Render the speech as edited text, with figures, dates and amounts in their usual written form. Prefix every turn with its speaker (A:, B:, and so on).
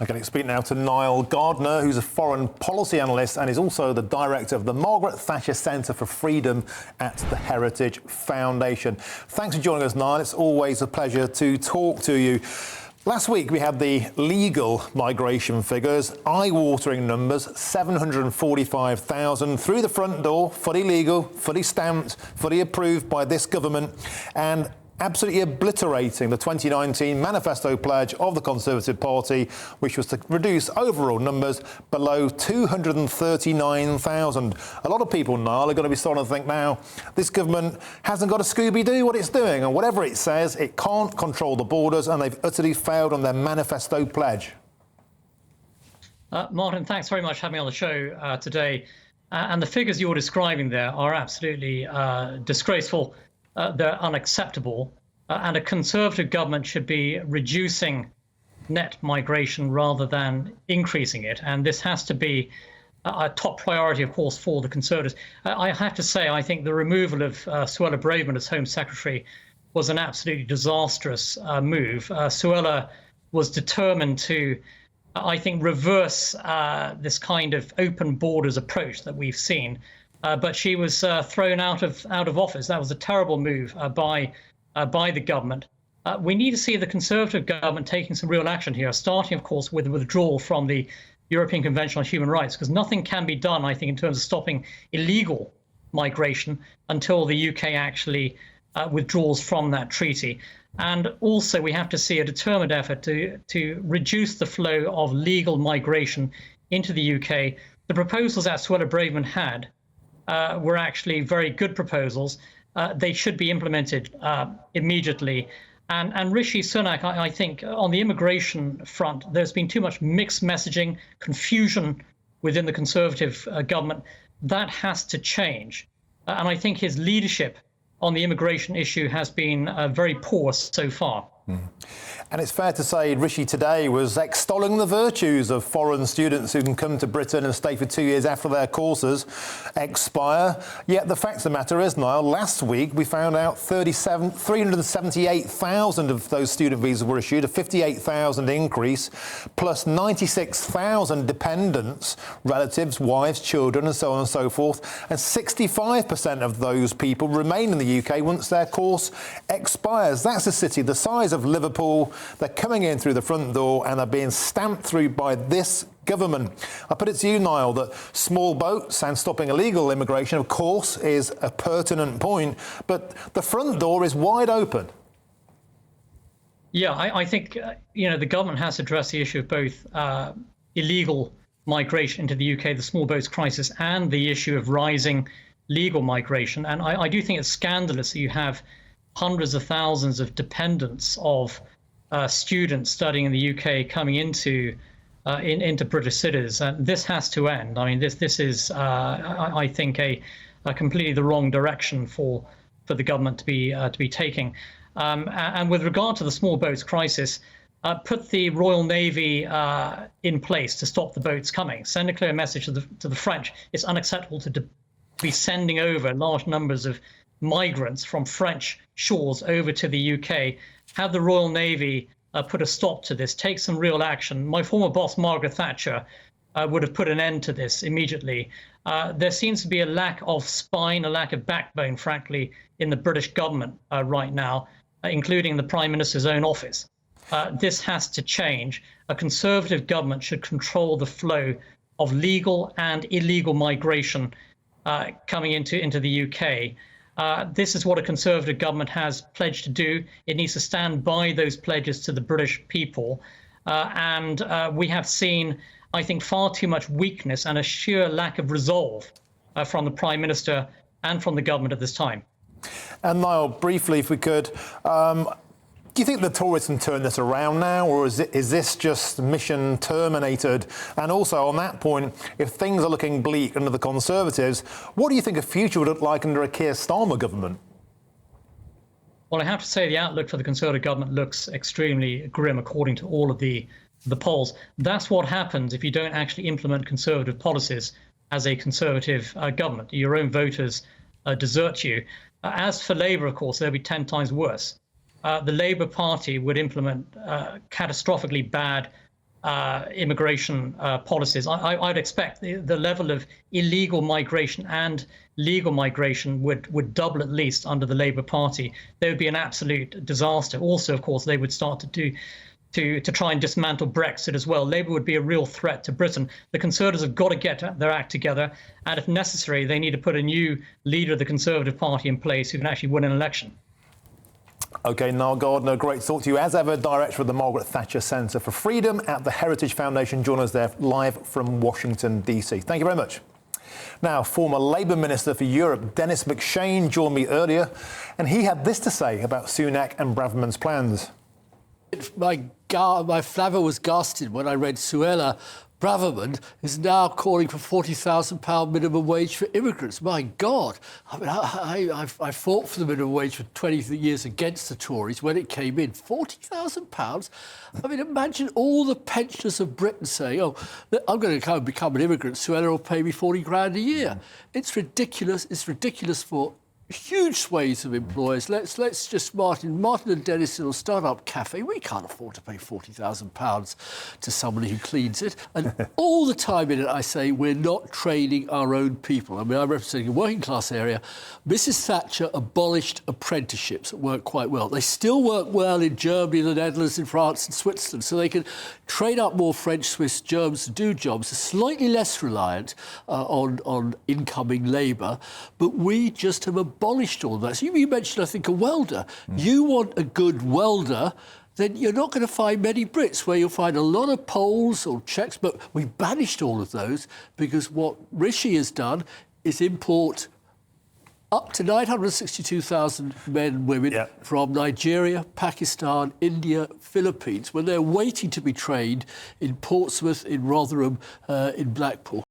A: I'm going to speak now to Nile Gardiner, who's a foreign policy analyst and is also the director of the Margaret Thatcher Centre for Freedom at the Heritage Foundation. Thanks for joining us, Nile. It's always a pleasure to talk to you. Last week we had the legal migration figures, eye-watering numbers, 745,000 through the front door, fully legal, fully stamped, fully approved by this government, and absolutely obliterating the 2019 manifesto pledge of the Conservative Party, which was to reduce overall numbers below 239,000. A lot of people, Niall, are going to be starting to think now, this government hasn't got a Scooby-Doo what it's doing, and whatever it says, it can't control the borders, and they've utterly failed on their manifesto pledge.
B: Martin, thanks very much for having me on the show today. And the figures you're describing there are absolutely disgraceful. They're unacceptable, and a Conservative government should be reducing net migration rather than increasing it. And this has to be a top priority, of course, for the Conservatives. I have to say, I think the removal of Suella Braverman as Home Secretary was an absolutely disastrous move. Suella was determined to, I think, reverse this kind of open borders approach that we've seen. But she was thrown out of office. That was a terrible move by the government. We need to see the Conservative government taking some real action here, starting, of course, with the withdrawal from the European Convention on Human Rights, because nothing can be done, I think, in terms of stopping illegal migration until the UK actually withdraws from that treaty. And also, we have to see a determined effort to reduce the flow of legal migration into the UK. The proposals that Suella Braverman had were actually very good proposals. They should be implemented immediately. And Rishi Sunak, I think, on the immigration front, there's been too much mixed messaging, confusion within the Conservative government. That has to change. And I think his leadership on the immigration issue has been very poor so far.
A: And it's fair to say Rishi today was extolling the virtues of foreign students who can come to Britain and stay for 2 years after their courses expire. Yet the fact of the matter is, Niall, last week we found out 378,000 of those student visas were issued, a 58,000 increase, plus 96,000 dependents, relatives, wives, children, and so on and so forth. And 65% of those people remain in the UK once their course expires. That's a city the size of Liverpool. They're coming in through the front door and are being stamped through by this government. I put it to you, Niall, that small boats and stopping illegal immigration, of course, is a pertinent point, but the front door is wide open.
B: Yeah, I think, the government has to address the issue of both illegal migration into the UK, the small boats crisis, and the issue of rising legal migration. And I do think it's scandalous that you have hundreds of thousands of dependents of students studying in the UK coming into British cities. This has to end. I mean, this is, I think, a completely the wrong direction for the government to be taking. And with regard to the small boats crisis, put the Royal Navy in place to stop the boats coming. Send a clear message to the French. It's unacceptable to be sending over large numbers of migrants from French shores over to the UK. Have the Royal Navy put a stop to this, take some real action. My former boss, Margaret Thatcher, would have put an end to this immediately. There seems to be a lack of spine, a lack of backbone, frankly, in the British government right now, including the Prime Minister's own office. This has to change. A Conservative government should control the flow of legal and illegal migration coming into the UK. This is what a Conservative government has pledged to do. It needs to stand by those pledges to the British people. And we have seen, I think, far too much weakness and a sheer lack of resolve from the Prime Minister and from the government at this time.
A: And Niall, briefly, if we could, do you think the Tories can turn this around now, or is this just mission terminated? And also on that point, if things are looking bleak under the Conservatives, what do you think a future would look like under a Keir Starmer government?
B: Well, I have to say the outlook for the Conservative government looks extremely grim, according to all of the polls. That's what happens if you don't actually implement Conservative policies as a Conservative government. Your own voters desert you. As for Labour, of course, they'll be 10 times worse. The Labour Party would implement catastrophically bad immigration policies, I'd expect the level of illegal migration and legal migration would double at least under the Labour Party. There would be an absolute disaster. Also, of course, they would start to try and dismantle Brexit as well. Labour would be a real threat to Britain. The Conservatives have got to get their act together, and if necessary, they need to put a new leader of the Conservative Party in place who can actually win an election.
A: OK, Nile Gardiner, great to talk to you. As ever, Director of the Margaret Thatcher Centre for Freedom at the Heritage Foundation. Join us there live from Washington, D.C. Thank you very much. Now, former Labour Minister for Europe, Denis McShane, joined me earlier, and he had this to say about Sunak and Braverman's plans.
C: My flabber was gasped when I read Suella Braverman is now calling for £40,000 minimum wage for immigrants. My God. I mean, I fought for the minimum wage for 20 years against the Tories when it came in. £40,000? I mean, imagine all the pensioners of Britain saying, oh, I'm going to come and become an immigrant. Suella will pay me 40 grand a year. It's ridiculous. It's ridiculous for huge swathes of employers. Let's just Martin and Dennis in a start-up cafe. We can't afford to pay £40,000 to somebody who cleans it. And all the time in it, I say we're not training our own people. I mean, I'm representing a working class area. Mrs. Thatcher abolished apprenticeships that work quite well. They still work well in Germany, the Netherlands, in France and Switzerland, so they can train up more French, Swiss, Germans to do jobs. They're slightly less reliant on incoming labour, but we just have abolished all that. So you mentioned, I think, a welder. You want a good welder, then you're not going to find many Brits, where you'll find a lot of Poles or Czechs, but we banished all of those because what Rishi has done is import up to 962,000 men and women from Nigeria, Pakistan, India, Philippines, when they're waiting to be trained in Portsmouth, in Rotherham, in Blackpool.